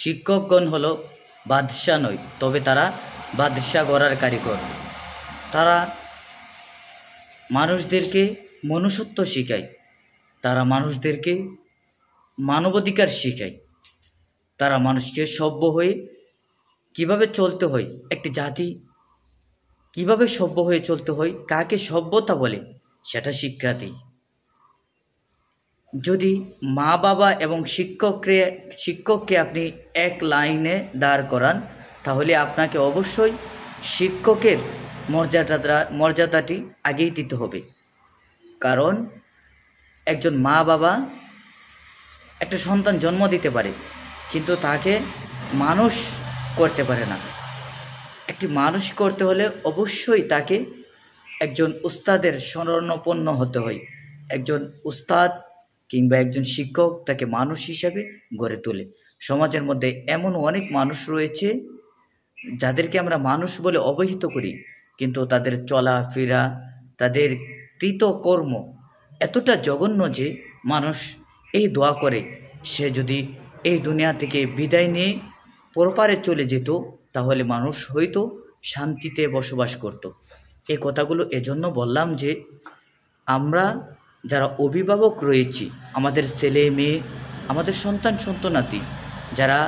শিক্ষকগণ হলো বাদশা নয়, তবে তারা বাদশা গড়ার কারিগর। তারা মানুষদেরকে মনুষ্যত্ব শেখায়, তারা মানুষদেরকে মানবাধিকার শেখায়, তারা মানুষকে সভ্য হয়ে কিভাবে চলতে হয়, একটি জাতি কিভাবে সভ্য হয়ে চলতে হয়, কাকে সভ্যতা বলে সেটা শিক্ষা দেয়। যদি মা বাবা এবং শিক্ষককে আপনি এক লাইনে দাঁড় করান, তাহলে আপনাকে অবশ্যই শিক্ষকের মর্যাদাটি আগেই দিতে হবে। কারণ একজন মা বাবা একটা সন্তান জন্ম দিতে পারে, কিন্তু তাকে মানুষ করতে পারে না। একটি মানুষ করতে হলে অবশ্যই তাকে একজন উস্তাদের শরণাপন্ন হতে হয়। একজন উস্তাদ কিংবা একজন শিক্ষক তাকে মানুষ হিসেবে গড়ে তোলে। সমাজের মধ্যে এমন অনেক মানুষ রয়েছে যাদেরকে আমরা মানুষ বলে অবহিত করি, কিন্তু তাদের চলাফেরা, তাদের কৃতকর্ম এতটা জঘন্য যে মানুষ এই দোয়া করে সে যদি এই দুনিয়া থেকে বিদায় নিয়ে পরপারে চলে যেত, তাহলে মানুষ হয়তো শান্তিতে বসবাস করত। এই কথাগুলো এজন্য বললাম যে আমরা যারা অভিভাবক রয়েছি, আমাদের ছেলে মেয়ে, আমাদের সন্তান সন্তনাতি যারা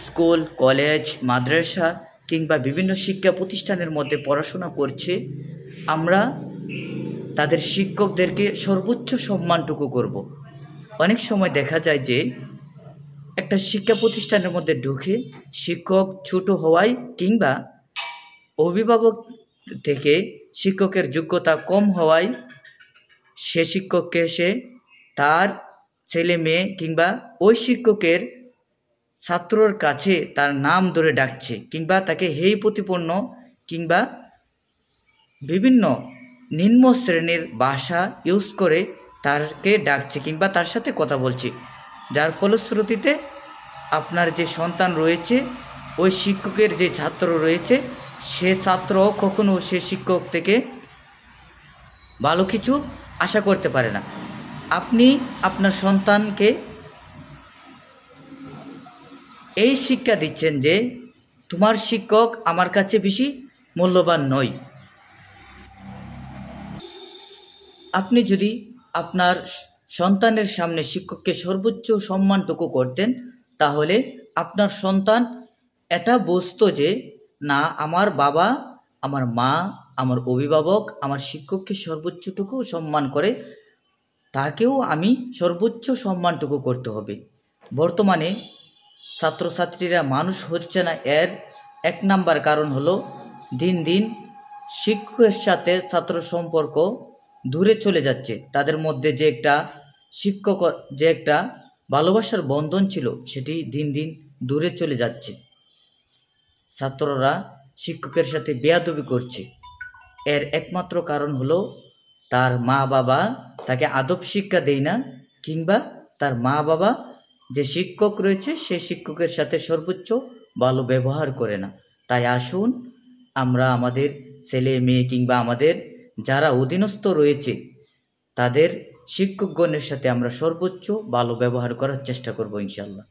স্কুল, কলেজ, মাদ্রাসা কিংবা বিভিন্ন শিক্ষা প্রতিষ্ঠানের মধ্যে পড়াশোনা করছে, আমরা তাদের শিক্ষকদেরকে সর্বোচ্চ সম্মানটুকু করব। অনেক সময় দেখা যায় যে একটা শিক্ষা প্রতিষ্ঠানের মধ্যে ঢুকে শিক্ষক ছোট হওয়ায় কিংবা অভিভাবক থেকে শিক্ষকের যোগ্যতা কম হওয়ায় সে শিক্ষককে সে তার ছেলে মেয়ে কিংবা ওই শিক্ষকের ছাত্রর কাছে তার নাম ধরে ডাকছে, কিংবা তাকে হেয় প্রতিপন্ন কিংবা বিভিন্ন নিম্ন শ্রেণীর ভাষা ইউজ করে তাকে ডাকছে কিংবা তার সাথে কথা বলছে, যার ফলশ্রুতিতে আপনার যে সন্তান রয়েছে, ওই শিক্ষকের যে ছাত্র রয়েছে, সে ছাত্র কখনো সে শিক্ষক থেকে ভালো কিছু আশা করতে পারে না। আপনি আপনার সন্তানকে এই শিক্ষা দিচ্ছেন যে তোমার শিক্ষক আমার কাছে বেশি মূল্যবান নয়। আপনি যদি আপনার সন্তানের সামনে শিক্ষককে সর্বোচ্চ সম্মানটুকু করতেন, তাহলে আপনার সন্তান এটা বুঝতো যে না, আমার বাবা, আমার মা, আমার অভিভাবক আমার শিক্ষককে সর্বোচ্চটুকু সম্মান করে, তাকেও আমি সর্বোচ্চ সম্মানটুকু করতে হবে। বর্তমানে ছাত্রছাত্রীরা মানুষ হচ্ছে না, এর এক নাম্বার কারণ হলো দিন দিন শিক্ষকের সাথে ছাত্র সম্পর্ক দূরে চলে যাচ্ছে। তাদের মধ্যে যে একটা ভালোবাসার বন্ধন ছিল, সেটি দিন দিন দূরে চলে যাচ্ছে। ছাত্ররা শিক্ষকের সাথে বেয়াদবি করছে। এর একমাত্র কারণ হলো তার মা বাবা তাকে আদব শিক্ষা দেয় না, কিংবা তার মা বাবা যে শিক্ষক রয়েছে সে শিক্ষকের সাথে সর্বোচ্চ ভালো ব্যবহার করে না। তাই আসুন আমরা আমাদের ছেলে মেয়ে কিংবা আমাদের যারা অধীনস্থ রয়েছে তাদের শিক্ষকগণের সাথে আমরা সর্বোচ্চ ভালো ব্যবহার করার চেষ্টা করব ইনশাআল্লাহ।